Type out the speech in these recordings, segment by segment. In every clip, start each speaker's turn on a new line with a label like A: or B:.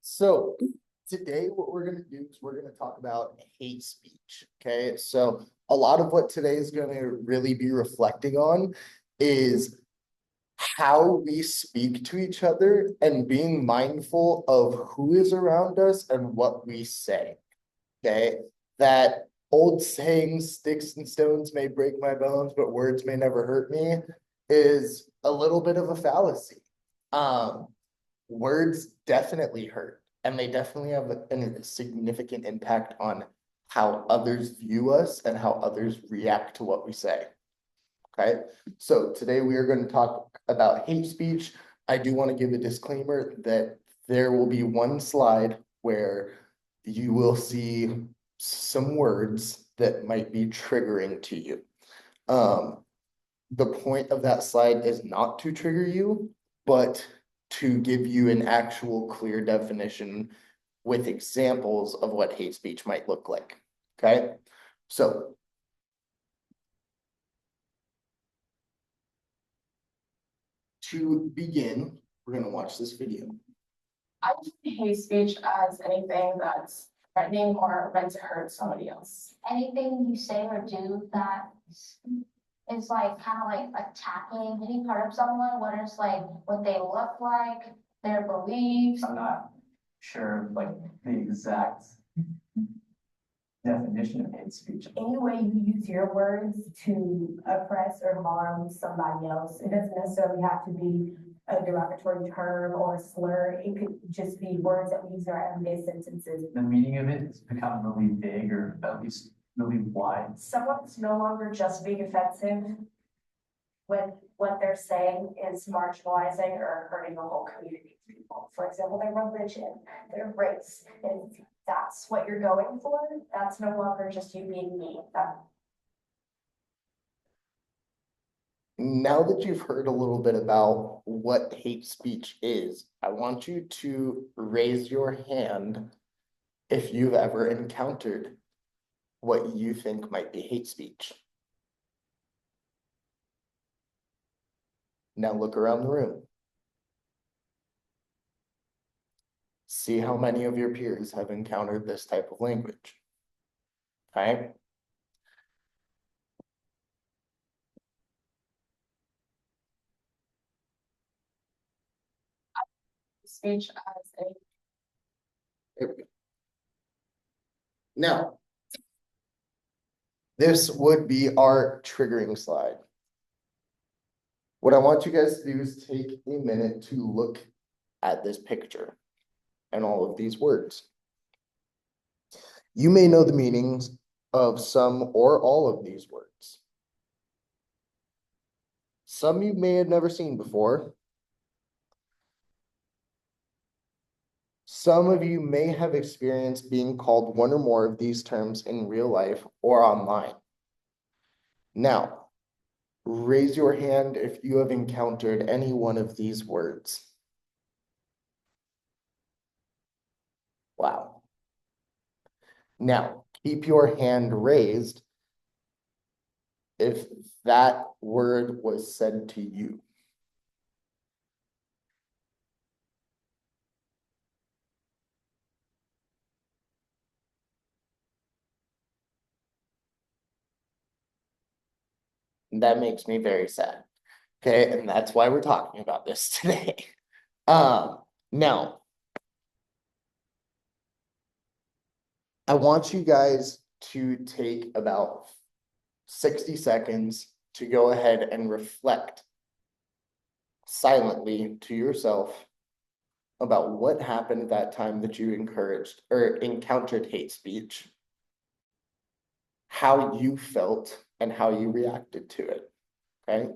A: So today what we're going to do is we're going to talk about hate speech. Okay. So a lot of what today is going to really be reflecting on is how we speak to each other and being mindful of who is around us and what we say. Okay. That old saying, sticks and stones may break my bones, but words may never hurt me, is a little bit of a fallacy. Um, Words definitely hurt, and they definitely have a significant impact on how others view us and how others react to what we say. Okay, so today we are going to talk about hate speech. I do want to give a disclaimer that there will be one slide where you will see some words that might be triggering to you. Um, the point of that slide is not to trigger you, but to give you an actual clear definition with examples of what hate speech might look like. Okay, so to begin, we're going to watch this video.
B: I define hate speech as anything that's threatening or meant to hurt somebody else.
C: Anything you say or do that is like kind of like attacking any part of someone, whether it's like what they look like, their beliefs.
D: I'm not sure like the exact definition of hate speech.
E: Any way you use your words to oppress or harm somebody else, it doesn't necessarily have to be a derogatory term or a slur. It could just be words that we use in our everyday sentences.
D: The meaning of it has become really vague or at least really wide.
E: Someone's no longer just being offensive when what they're saying is marginalizing or hurting a whole community of people. For example, their religion, their race. And if that's what you're going for, that's no longer just you being mean.
A: Now that you've heard a little bit about what hate speech is, I want you to raise your hand if you've ever encountered what you think might be hate speech. Now look around the room. See how many of your peers have encountered this type of language. Okay?
B: Speech as a
A: There we go. Now, this would be our triggering slide. What I want you guys to do is take a minute to look at this picture and all of these words. You may know the meanings of some or all of these words. Some you may have never seen before. Some of you may have experienced being called one or more of these terms in real life or online. Now, raise your hand if you have encountered any one of these words. Wow. Now, keep your hand raised if that word was said to you. That makes me very sad. Okay, and that's why we're talking about this today. Now, I want you guys to take about 60 seconds to go ahead and reflect silently to yourself about what happened at that time that you encouraged or encountered hate speech, how you felt, and how you reacted to it. Okay.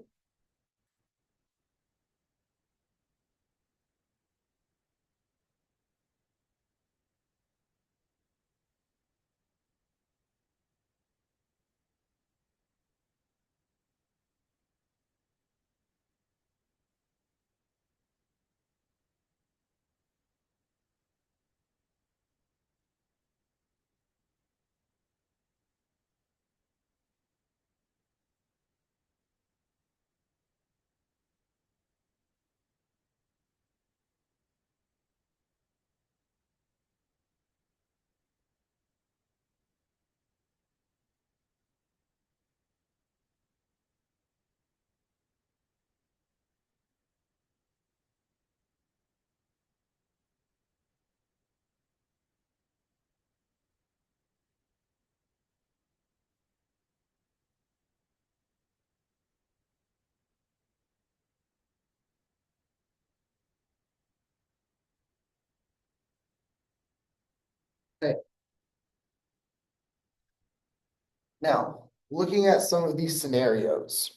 A: Now, looking at some of these scenarios.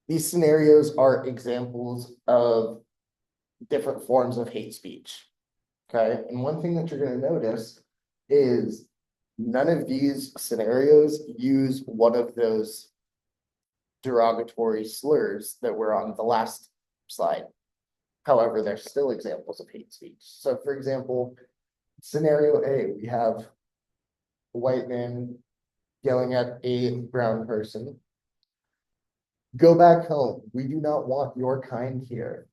A: These scenarios are examples of different forms of hate speech. Okay, and one thing that you're gonna notice is none of these scenarios use one of those derogatory slurs that were on the last slide. However, they're still examples of hate speech. So for example, scenario A, we have a white man yelling at a brown person. Go back home. We do not want your kind here.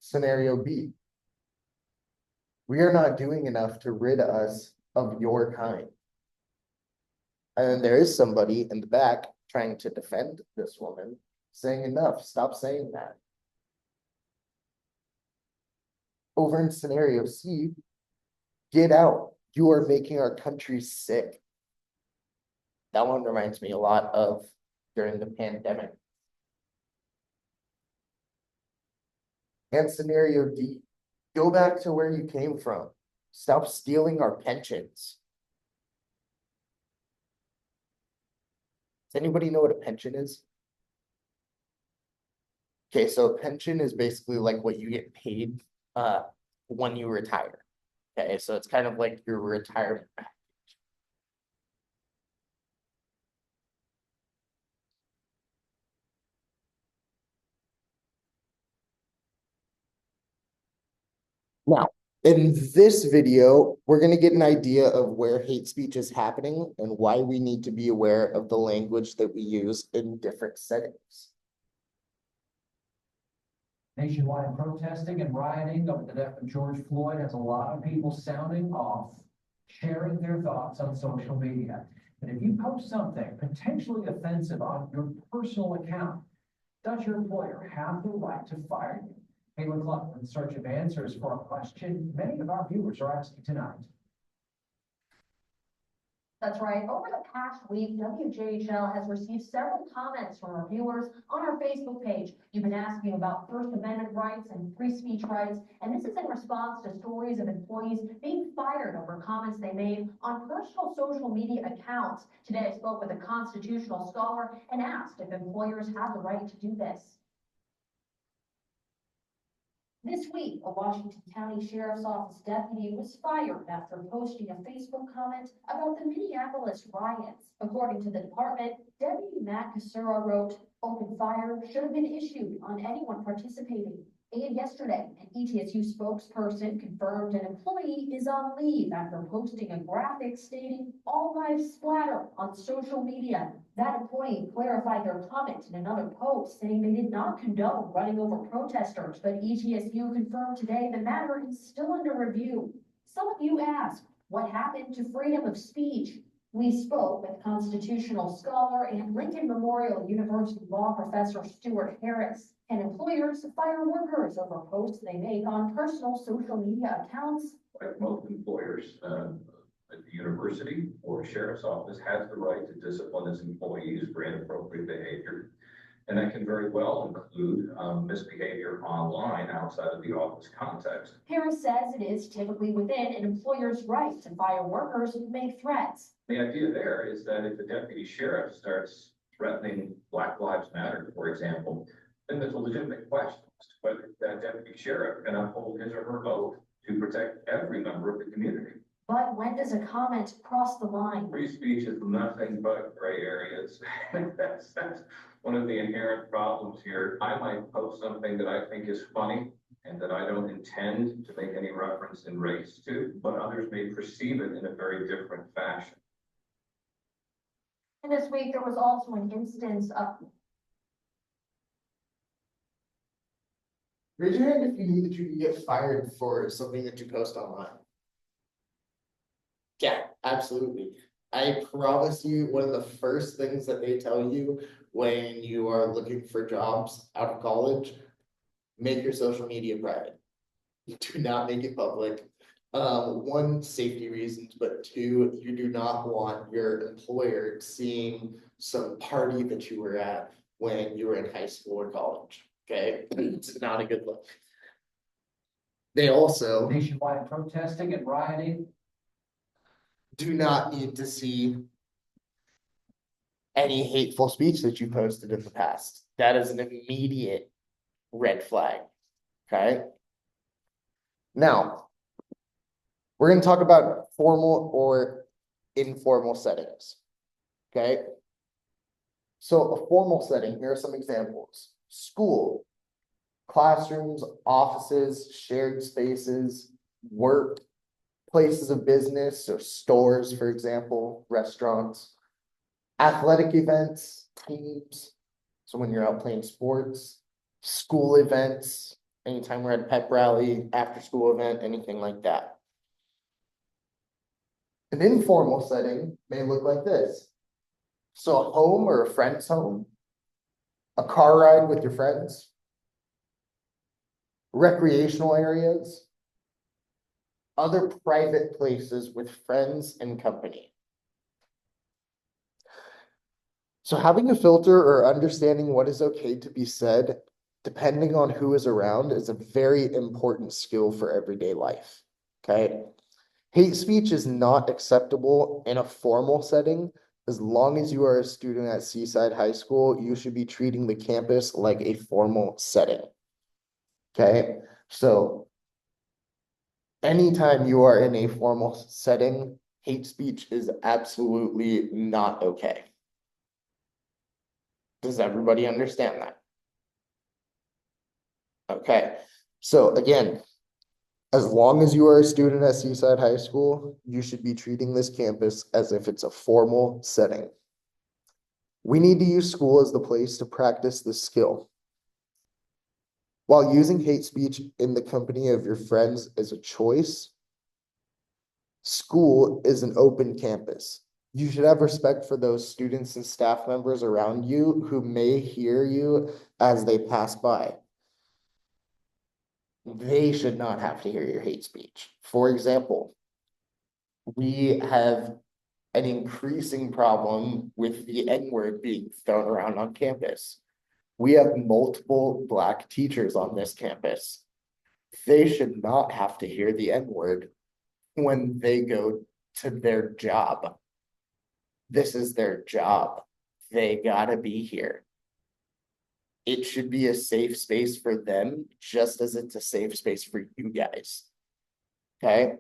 A: Scenario B. We are not doing enough to rid us of your kind. And then there is somebody in the back trying to defend this woman, saying enough, stop saying that. Over in scenario C, get out. You are making our country sick. That one reminds me a lot of during the pandemic. And scenario D, go back to where you came from. Stop stealing our pensions. Does anybody know what a pension is? Okay, so a pension is basically like what you get paid when you retire. Okay, so it's kind of like your retirement. Now, in this video, we're going to get an idea of where hate speech is happening and why we need to be aware of the language that we use in different settings.
D: Nationwide protesting and rioting over the death of George Floyd has a lot of people sounding off, sharing their thoughts on social media. And if you post something potentially offensive on your personal account, does your employer have the right to fire you? Hey, look, up in search of answers for a question many of our viewers are asking tonight.
F: That's right. Over the past week, WJHL has received several comments from our viewers on our Facebook page. You've been asking about First Amendment rights and free speech rights, and this is in response to stories of employees being fired over comments they made on personal social media accounts. Today, I spoke with a constitutional scholar and asked if employers have the right to do this. This week, a Washington County Sheriff's Office deputy was fired after posting a Facebook comment about the Minneapolis riots. According to the department, Deputy Matt Casura wrote, "Open fire should have been issued on anyone participating." And yesterday, an ETSU spokesperson confirmed an employee is on leave after posting a graphic stating "All lives splatter" on social media. That employee clarified their comment in another post, saying they did not condone running over protesters, but ETSU confirmed today the matter is still under review. Some of you asked, what happened to freedom of speech? We spoke with constitutional scholar and Lincoln Memorial University law professor Stuart Harris. Can employers fire workers over posts they make on personal social media accounts?
G: Like most employers, at the university or sheriff's office has the right to discipline its employees for inappropriate behavior. And that can very well include misbehavior online outside of the office context.
F: Harris says it is typically within an employer's right to fire workers who make threats.
G: The idea there is that if the deputy sheriff starts threatening Black Lives Matter, for example, then there's a legitimate question as to whether that deputy sheriff can uphold his or her oath to protect every member of the community.
F: But when does a comment cross the line?
G: Free speech is nothing but gray areas. That's one of the inherent problems here. I might post something that I think is funny and that I don't intend to make any reference in race to, but others may perceive it in a very different fashion.
F: And this week, there was also an instance of
A: Raise your hand if you knew that you could get fired for something that you post online. Yeah, absolutely. I promise you, one of the first things that they tell you when you are looking for jobs out of college, make your social media private. Do not make it public. One, safety reasons, but two, you do not want your employer seeing some party that you were at when you were in high school or college. Okay, it's not a good look. They also
D: nationwide protesting and rioting.
A: do not need to see any hateful speech that you posted in the past. That is an immediate red flag, okay? Now, we're going to talk about formal or informal settings, okay? So a formal setting, here are some examples. School, classrooms, offices, shared spaces, work, places of business, so stores, for example, restaurants, athletic events, teams. So when you're out playing sports, school events, anytime we're at a pep rally, after school event, anything like that. An informal setting may look like this. So a home or a friend's home, a car ride with your friends, recreational areas, other private places with friends and company. So having a filter or understanding what is okay to be said, depending on who is around, is a very important skill for everyday life, okay? Hate speech is not acceptable in a formal setting. As long as you are a student at Seaside High School, you should be treating the campus like a formal setting. Okay, so anytime you are in a formal setting, hate speech is absolutely not okay. Does everybody understand that? Okay, so again, as long as you are a student at Seaside High School, you should be treating this campus as if it's a formal setting. We need to use school as the place to practice this skill. While using hate speech in the company of your friends is a choice, school is an open campus. You should have respect for those students and staff members around you who may hear you as they pass by. They should not have to hear your hate speech. For example, we have an increasing problem with the N-word being thrown around on campus. We have multiple Black teachers on this campus. They should not have to hear the N-word when they go to their job. This is their job. They gotta be here. It should be a safe space for them, just as it's a safe space for you guys. Okay?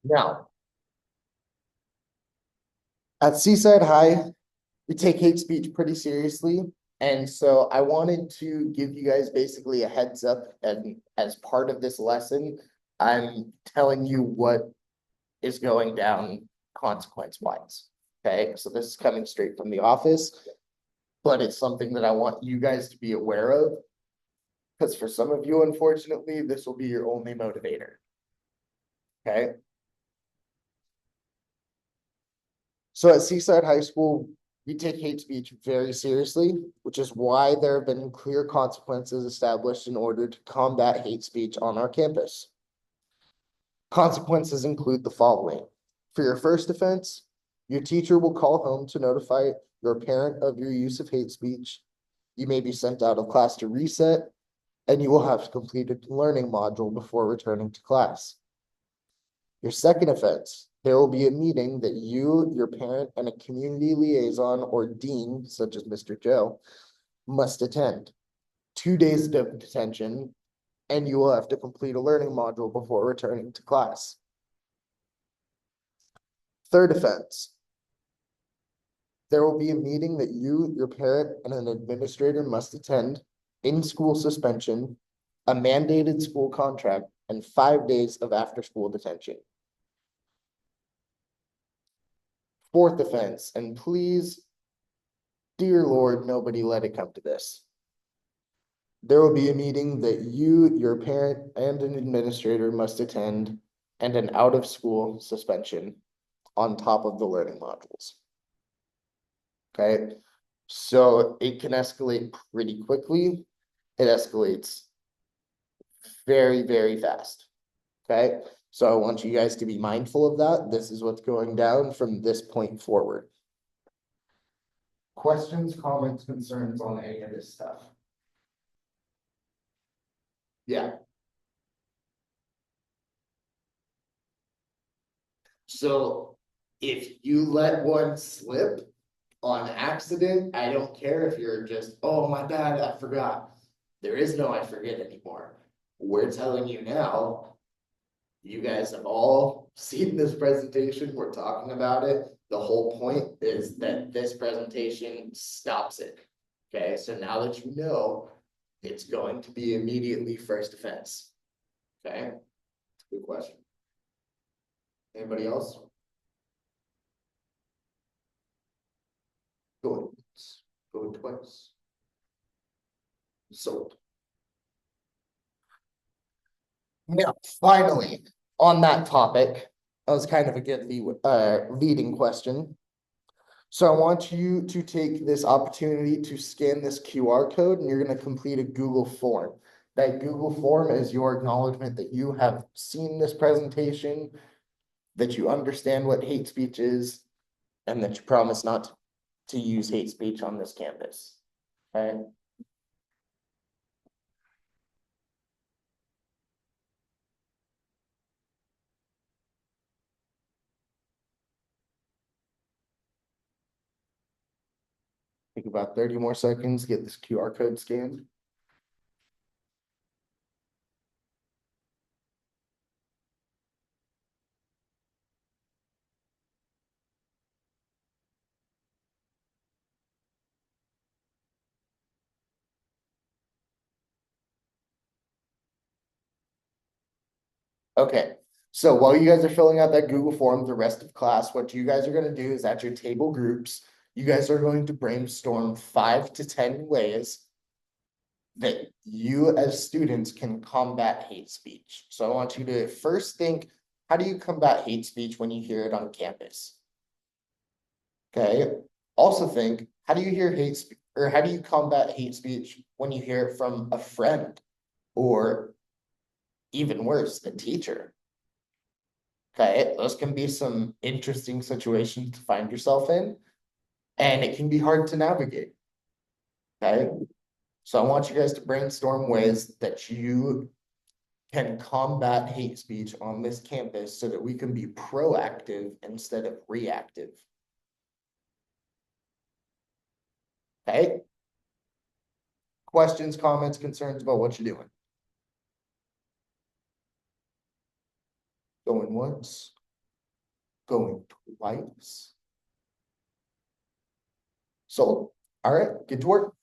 A: Now, at Seaside High, we take hate speech pretty seriously. And so I wanted to give you guys basically a heads up, and as part of this lesson, I'm telling you what is going down consequence wise. Okay, so this is coming straight from the office, but it's something that I want you guys to be aware of. Because for some of you, unfortunately, this will be your only motivator. Okay. So at Seaside High School, we take hate speech very seriously, which is why there have been clear consequences established in order to combat hate speech on our campus. Consequences include the following. For your first offense, your teacher will call home to notify your parent of your use of hate speech. You may be sent out of class to reset, and you will have to complete a learning module before returning to class. Your second offense, there will be a meeting that you, your parent, and a community liaison or dean, such as Mr. Joe, must attend. 2 days of detention, and you will have to complete a learning module before returning to class. Third offense, there will be a meeting that you, your parent, and an administrator must attend, in-school suspension, a mandated school contract, and 5 days of after-school detention. Fourth offense, and please, dear Lord, nobody let it come to this. There will be a meeting that you, your parent, and an administrator must attend, and an out-of-school suspension on top of the learning modules. Okay, so it can escalate pretty quickly. It escalates very, very fast. Okay, so I want you guys to be mindful of that. This is what's going down from this point forward. Questions, comments, concerns on any of this stuff? Yeah. So if you let one slip on accident, I don't care if you're just, oh my bad, I forgot. There is no I forget anymore. We're telling you now, you guys have all seen this presentation, we're talking about it. The whole point is that this presentation stops it. Okay, so now that you know, it's going to be immediately first offense. Okay, good question. Anybody else? Going once, going twice. Sold. Now, finally, on that topic, that was kind of a good leading question. So I want you to take this opportunity to scan this QR code and you're going to complete a Google form. That Google form is your acknowledgement that you have seen this presentation, that you understand what hate speech is, and that you promise not to use hate speech on this campus. Okay? Take about 30 more seconds, get this QR code scanned. Okay, so while you guys are filling out that Google form, the rest of class, what you guys are gonna do is at your table groups, you guys are going to brainstorm 5 to 10 ways that you as students can combat hate speech. So I want you to first think, how do you combat hate speech when you hear it on campus? Okay, also think, how do you hear hate speech, or how do you combat hate speech when you hear it from a friend or even worse, a teacher? Okay, those can be some interesting situations to find yourself in, and it can be hard to navigate. Okay, so I want you guys to brainstorm ways that you can combat hate speech on this campus so that we can be proactive instead of reactive. Okay? Questions, comments, concerns about what you're doing? Going once, going twice. So, all right, get to work.